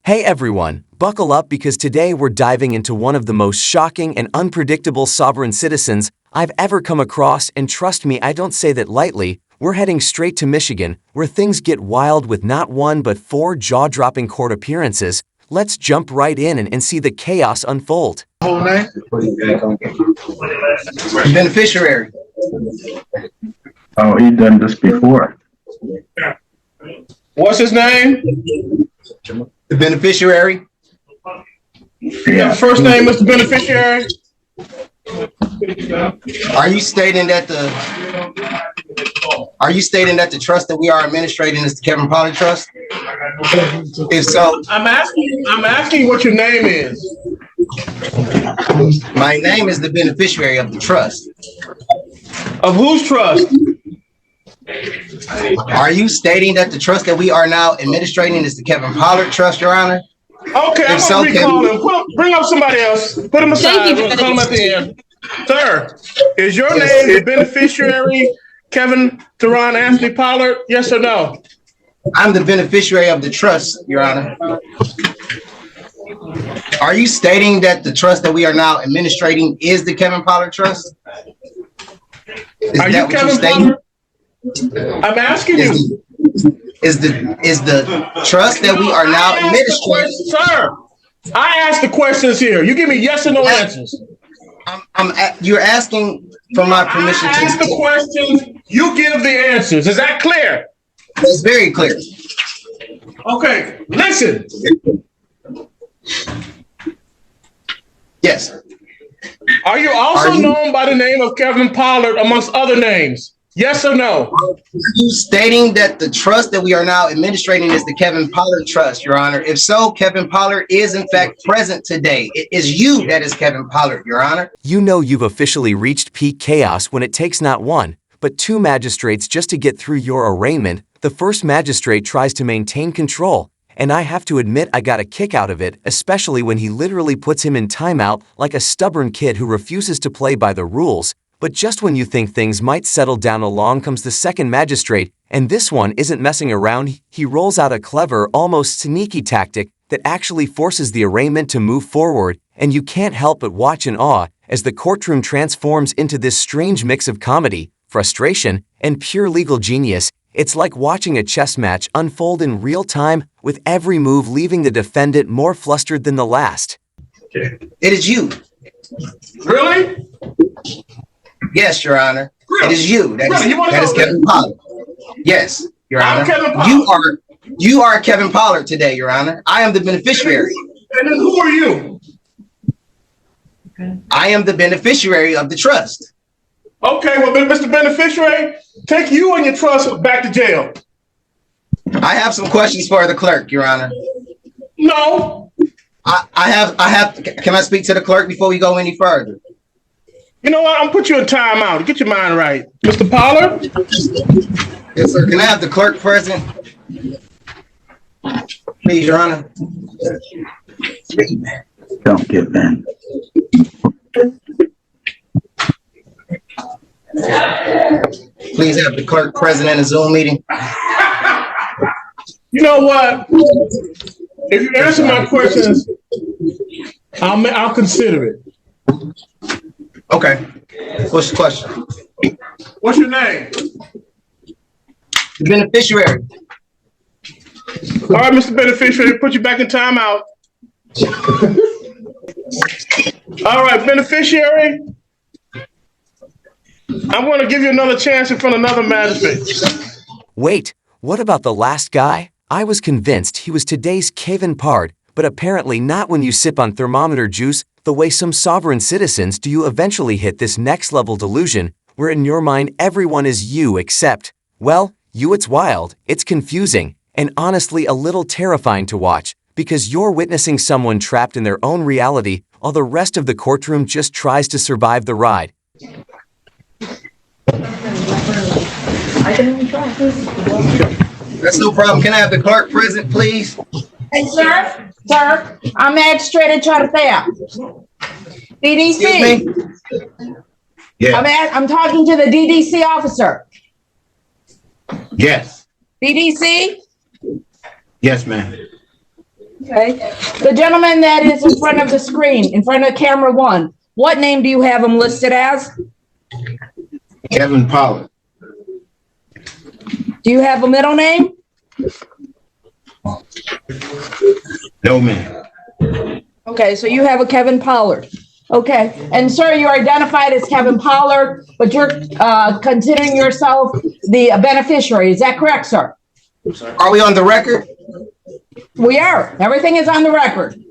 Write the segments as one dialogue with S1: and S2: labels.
S1: Hey everyone, buckle up because today we're diving into one of the most shocking and unpredictable sovereign citizens I've ever come across, and trust me, I don't say that lightly. We're heading straight to Michigan, where things get wild with not one but four jaw-dropping court appearances. Let's jump right in and see the chaos unfold.
S2: Whole name? Beneficiary.
S3: Oh, he done this before.
S4: What's his name?
S2: The beneficiary.
S4: Yeah, first name, Mr. Beneficiary.
S2: Are you stating that the trust that we are administrating is the Kevin Pollard Trust? If so,
S4: I'm asking what your name is.
S2: my name is the beneficiary of the trust.
S4: Of whose trust?
S2: Are you stating that the trust that we are now administrating is the Kevin Pollard Trust, Your Honor?
S4: Okay, I'm
S2: If
S4: gonna
S2: so,
S4: recall him. Bring up somebody else. Put him aside. We'll call him at the end. Sir, is your name the beneficiary, Kevin Teron Anthony Pollard? Yes or no?
S2: I'm the beneficiary of the trust, Your Honor. Are you stating that the trust that we are now administrating is the Kevin Pollard Trust?
S4: Are you Kevin Pollard? I'm asking you.
S2: Is the trust that we are now administrating?
S4: Sir, I asked the questions here. You give me yes or no answers.
S2: You're asking for my permission
S4: I ask the questions. You give the answers. Is that clear?
S2: It's very clear.
S4: Okay, listen.
S2: Yes.
S4: Are you also known by the name of Kevin Pollard amongst other names? Yes or no?
S2: Are you stating that the trust that we are now administrating is the Kevin Pollard Trust, Your Honor? If so, Kevin Pollard is in fact present today. It is you that is Kevin Pollard, Your Honor.
S1: You know you've officially reached peak chaos when it takes not one, but two magistrates just to get through your arraignment. The first magistrate tries to maintain control, and I have to admit I got a kick out of it, especially when he literally puts him in timeout like a stubborn kid who refuses to play by the rules. But just when you think things might settle down, along comes the second magistrate, and this one isn't messing around. He rolls out a clever, almost sneaky tactic that actually forces the arraignment to move forward, and you can't help but watch in awe as the courtroom transforms into this strange mix of comedy, frustration, and pure legal genius. It's like watching a chess match unfold in real time, with every move leaving the defendant more flustered than the last.
S2: It is you.
S4: Really?
S2: Yes, Your Honor.
S4: Really?
S2: It is you. That
S4: Really?
S2: is Kevin Pollard. Yes, Your
S4: I'm
S2: Honor.
S4: Kevin Pollard.
S2: You are Kevin Pollard today, Your Honor. I am the beneficiary.
S4: And then who are you?
S2: I am the beneficiary of the trust.
S4: Okay, well, Mr. Beneficiary, take you and your trust back to jail.
S2: I have some questions for the clerk, Your Honor.
S4: No.
S2: I have. Can I speak to the clerk before we go any further?
S4: You know what? I'm put you in timeout. Get your mind right. Mr. Pollard?
S2: Yes, sir. Can I have the clerk present? Please, Your Honor.
S3: Don't give in.
S2: Please have the clerk present in the Zoom meeting.
S4: You know what? If you answer my questions, I'll consider it.
S2: Okay. What's the question?
S4: What's your name?
S2: The beneficiary.
S4: All right, Mr. Beneficiary, put you back in timeout. All right, Beneficiary, I'm going to give you another chance in front of another magistrate.
S1: Wait, what about the last guy? I was convinced he was today's Kevin Pollard, but apparently not. When you sip on thermometer juice the way some sovereign citizens do, you eventually hit this next level delusion where in your mind everyone is you except, well, you. It's wild, it's confusing, and honestly a little terrifying to watch, because you're witnessing someone trapped in their own reality while the rest of the courtroom just tries to survive the ride.
S2: That's no problem. Can I have the clerk present, please?
S5: Hey, sir, I'm Magistrate Chartea. DDC.
S2: Excuse me? Yeah.
S5: I'm talking to the DDC officer.
S2: Yes.
S5: DDC?
S2: Yes, ma'am.
S5: Okay. The gentleman that is in front of the screen, in front of camera one, what name do you have him listed as?
S2: Kevin Pollard.
S5: Do you have a middle name?
S2: No, ma'am.
S5: Okay, so you have a Kevin Pollard. Okay, and sir, you're identified as Kevin Pollard, but you're considering yourself the beneficiary. Is that correct, sir?
S2: Are we on the record?
S5: We are. Everything is on the record.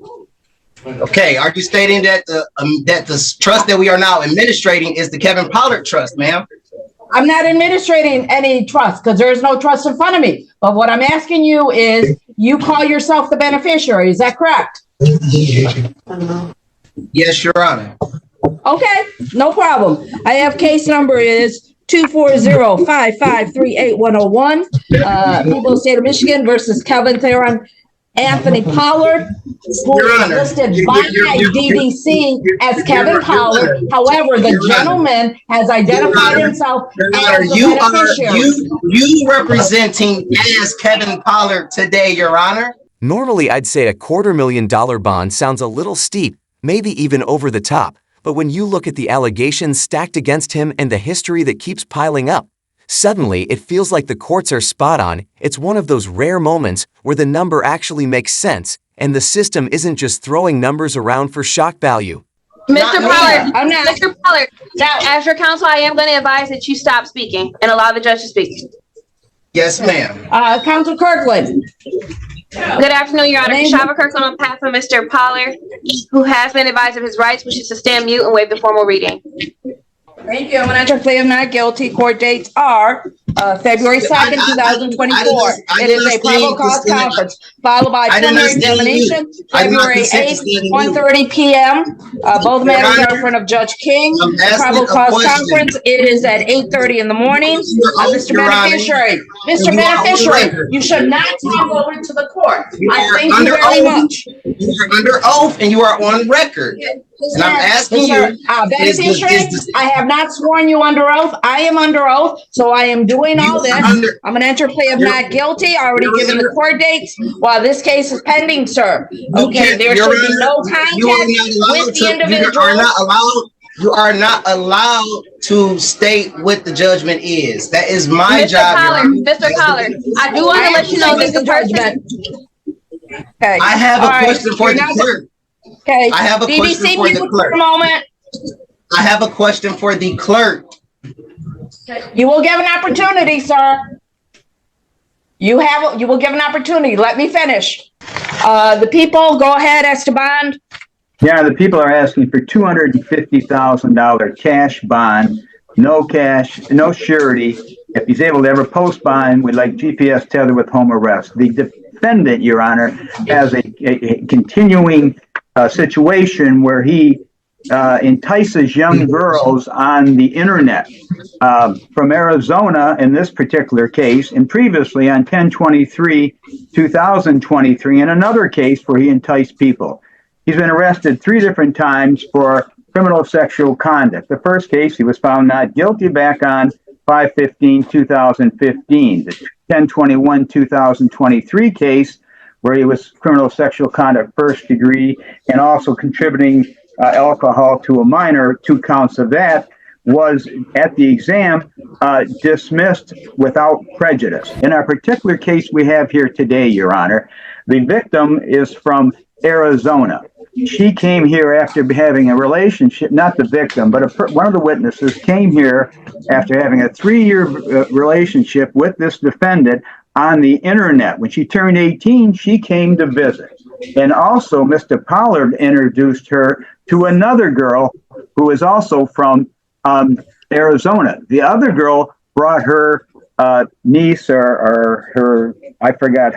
S2: Okay. Are you stating that the trust that we are now administrating is the Kevin Pollard Trust, ma'am?
S5: I'm not administrating any trust because there is no trust in front of me. But what I'm asking you is, you call yourself the beneficiary. Is that correct?
S2: Yes, Your Honor.
S5: Okay, no problem. I have case number is 240-5538101. People of the state of Michigan versus Kevin Theron Anthony Pollard, who
S2: Your
S5: is
S2: Honor,
S5: listed by DDC as Kevin Pollard. However, the gentleman has identified himself
S2: Your
S5: as
S2: Honor,
S5: the beneficiary.
S2: you representing as Kevin Pollard today, Your Honor.
S1: Normally, I'd say a $250,000 bond sounds a little steep, maybe even over the top. But when you look at the allegations stacked against him and the history that keeps piling up, suddenly it feels like the courts are spot on. It's one of those rare moments where the number actually makes sense and the system isn't just throwing numbers around for shock value.
S6: Mr. Pollard,
S5: I'm not.
S6: Mr. Pollard, now, as your counsel, I am going to advise that you stop speaking and allow the judge to speak.
S2: Yes, ma'am.
S5: Counsel Kirkland.
S6: Good afternoon, Your Honor. Shava Kirkland on behalf of Mr. Pollard, who has been advised of his rights, wishes to stand mute and waive the formal reading.
S5: Thank you. I'm going to enter plea of not guilty. Court dates are February 2nd, 2024. It is a probable cause conference, followed by preliminary examination, February 8th, 1:30 p.m. Both matters are in front of Judge King. The probable cause conference, it is at 8:30 in the morning. Mr. Beneficiary, you should not talk over to the court. I thank you very much.
S2: You are under oath and you are on record. And I'm asking you,
S5: beneficiary, I have not sworn you under oath. I am under oath, so I am doing all this. I'm going to enter plea of not guilty. I already given the court dates while this case is pending, sir. Okay, there should be no contact with the individual.
S2: You are not allowed to state what the judgment is. That is my job.
S6: Mr. Pollard, I do want to let you know that the person.
S5: Okay.
S2: I have a question for the clerk.
S5: Okay.
S2: I have a question for the clerk.
S5: For a moment.
S2: I have a question for the clerk.
S5: You will give an opportunity, sir. You will give an opportunity. Let me finish. The people, go ahead, Esteban.
S3: Yeah, the people are asking for $250,000 cash bond, no cash, no surety. If he's able to ever post bond, we'd like GPS tether with home arrest. The defendant, Your Honor, has a continuing situation where he entices young girls on the internet from Arizona in this particular case, and previously on 10/23/2023 in another case where he enticed people. He's been arrested 3 different times for criminal sexual conduct. The first case, he was found not guilty back on 5/15/2015. The 10/21/2023 case, where he was criminal sexual conduct first degree and also contributing alcohol to a minor, 2 counts of that, was at the exam dismissed without prejudice. In our particular case we have here today, Your Honor, the victim is from Arizona. She came here after having a relationship, not the victim, but one of the witnesses came here after having a 3-year relationship with this defendant on the internet. When she turned 18, she came to visit. And also, Mr. Pollard introduced her to another girl who is also from Arizona. The other girl brought her niece or her, I forgot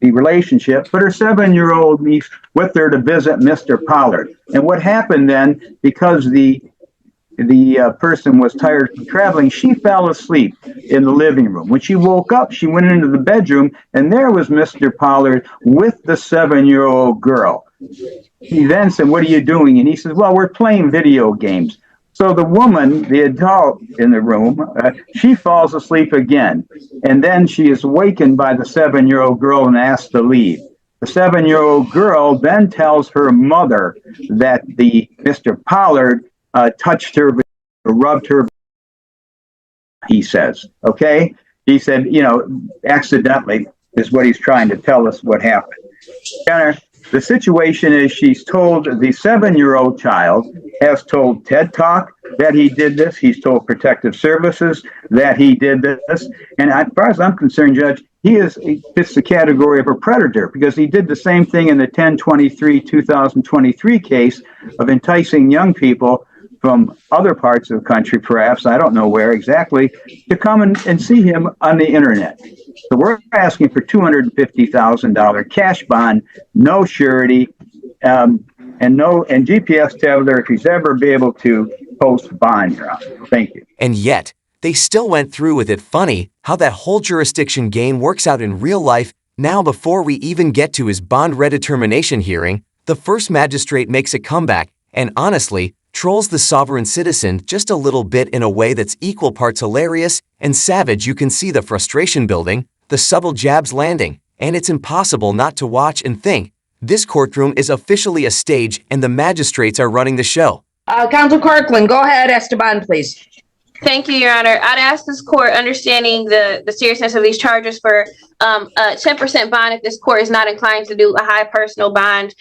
S3: the relationship, but her 7-year-old niece with her to visit Mr. Pollard. And what happened then, because the person was tired from traveling, she fell asleep in the living room. When she woke up, she went into the bedroom, and there was Mr. Pollard with the 7-year-old girl. He then said, "What are you doing?" And he says, "Well, we're playing video games." So the woman, the adult in the room, she falls asleep again. And then she is awakened by the 7-year-old girl and asked to leave. The 7-year-old girl then tells her mother that the Mr. Pollard touched her, rubbed her, he says, okay? He said, you know, accidentally is what he's trying to tell us what happened. The situation is she's told, the 7-year-old child has told TED Talk that he did this. He's told Protective Services that he did this. And as far as I'm concerned, Judge, he fits the category of a predator because he did the same thing in the 1023-2023 case of enticing young people from other parts of the country, perhaps, I don't know where exactly, to come and see him on the internet. So we're asking for $250,000 cash bond, no surety, and GPS tether if he's ever be able to post bond, Your Honor. Thank you.
S1: And yet, they still went through with it. Funny how that whole jurisdiction game works out in real life. Now, before we even get to his bond redetermination hearing, the first magistrate makes a comeback and honestly trolls the sovereign citizen just a little bit in a way that's equal parts hilarious and savage. You can see the frustration building, the subtle jabs landing, and it's impossible not to watch and think, this courtroom is officially a stage and the magistrates are running the show.
S5: Counsel Kirkland, go ahead, Esteban, please.
S6: Thank you, Your Honor. I'd ask this court, understanding the seriousness of these charges, for a 10% bond if this court is not inclined to do a high personal bond.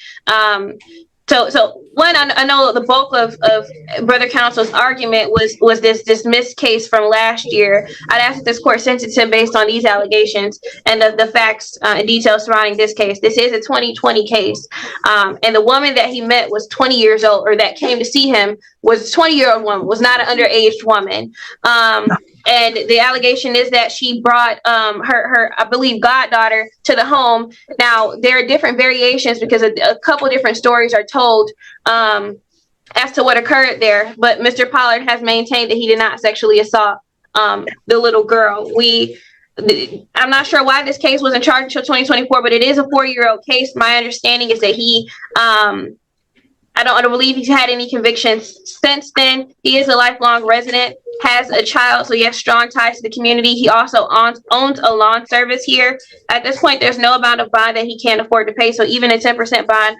S6: So one, I know the bulk of Brother Counsel's argument was this dismissed case from last year. I'd ask that this court sentence him based on these allegations and the facts and details surrounding this case. This is a 2020 case. And the woman that he met was 20 years old, or that came to see him was a 20-year-old woman, was not an underage woman. And the allegation is that she brought her, I believe, goddaughter to the home. Now, there are different variations because a couple different stories are told as to what occurred there. But Mr. Pollard has maintained that he did not sexually assault the little girl. I'm not sure why this case wasn't charged until 2024, but it is a 4-year-old case. My understanding is that he I don't believe he's had any convictions since then. He is a lifelong resident, has a child, so he has strong ties to the community. He also owns a lawn service here. At this point, there's no amount of bond that he can't afford to pay, so even a 10% bond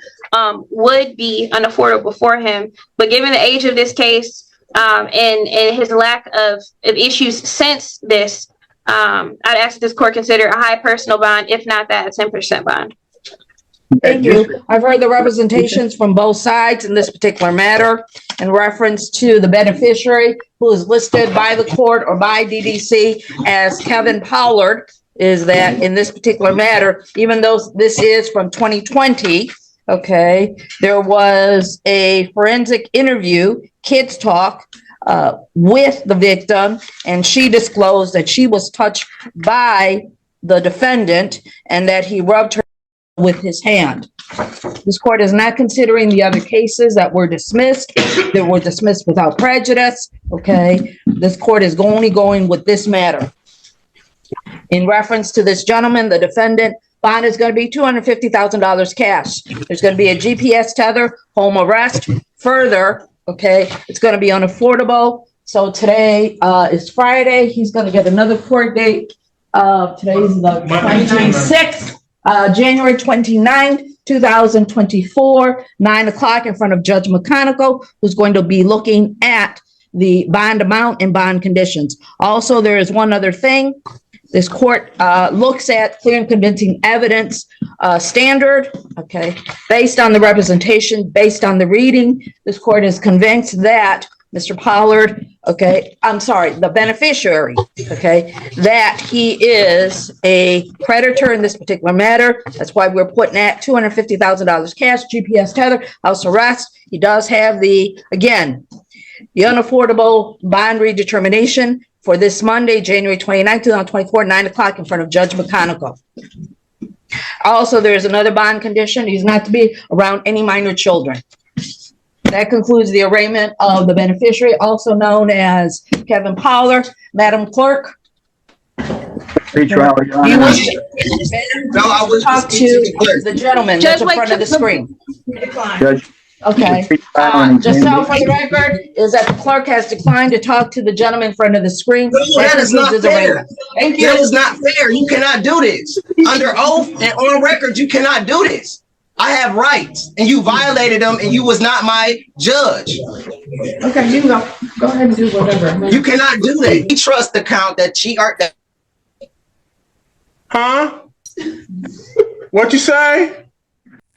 S6: would be unaffordable for him. But given the age of this case and his lack of issues since this, I'd ask that this court consider a high personal bond, if not that, a 10% bond.
S5: Thank you. I've heard the representations from both sides in this particular matter in reference to the beneficiary who is listed by the court or by DDC as Kevin Pollard, is that in this particular matter, even though this is from 2020, okay, there was a forensic interview, Kids Talk, with the victim, and she disclosed that she was touched by the defendant and that he rubbed her with his hand. This court is not considering the other cases that were dismissed. They were dismissed without prejudice. Okay, this court is only going with this matter. In reference to this gentleman, the defendant, bond is going to be $250,000 cash. There's going to be a GPS tether, home arrest. Further, okay, it's going to be unaffordable. So today is Friday. He's going to get another court date. Today is the 26th. January 29th, 2024, 9 o'clock in front of Judge McConicle, who's going to be looking at the bond amount and bond conditions. Also, there is one other thing. This court looks at clear and convincing evidence standard, okay, based on the representation, based on the reading. This court is convinced that Mr. Pollard, okay, I'm sorry, the beneficiary, okay, that he is a predator in this particular matter. That's why we're putting at $250,000 cash, GPS tether, house arrest. He does have the unaffordable bond redetermination for this Monday, January 29, 2024, 9 o'clock in front of Judge McConicle. Also, there's another bond condition. He's not to be around any minor children. That concludes the arraignment of the beneficiary, also known as Kevin Pollard. Madam Clerk.
S3: Pre-trial, Your Honor.
S5: You wish to talk to the gentleman that's in front of the screen.
S3: Judge,
S5: Okay. Just so for the record, is that the clerk has declined to talk to the gentleman in front of the screen.
S2: No, that is not fair.
S5: Thank
S2: That
S5: you.
S2: is not fair. You cannot do this. Under oath and on record, you cannot do this. I have rights, and you violated them, and you was not my judge.
S5: Okay, you can go. Go ahead and do whatever.
S2: You cannot do that. We trust the count that she are that.
S4: Huh? What you say?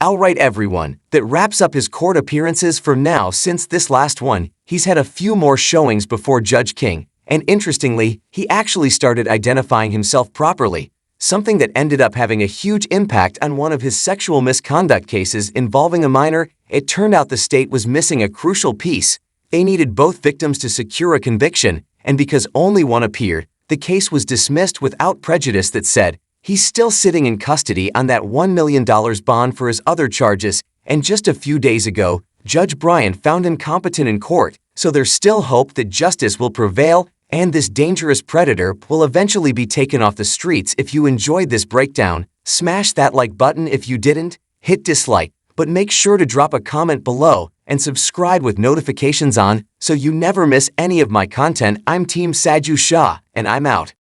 S1: All right, everyone, that wraps up his court appearances for now. Since this last one, he's had a few more showings before Judge King, and interestingly, he actually started identifying himself properly, something that ended up having a huge impact on one of his sexual misconduct cases involving a minor. It turned out the state was missing a crucial piece. They needed both victims to secure a conviction, and because only one appeared, the case was dismissed without prejudice. That said, he's still sitting in custody on that $1 million bond for his other charges, and just a few days ago, Judge Bryan found him competent in court, so there's still hope that justice will prevail and this dangerous predator will eventually be taken off the streets. If you enjoyed this breakdown, smash that like button. If you didn't, hit dislike, but make sure to drop a comment below and subscribe with notifications on so you never miss any of my content. I'm Team Saju Shah, and I'm out.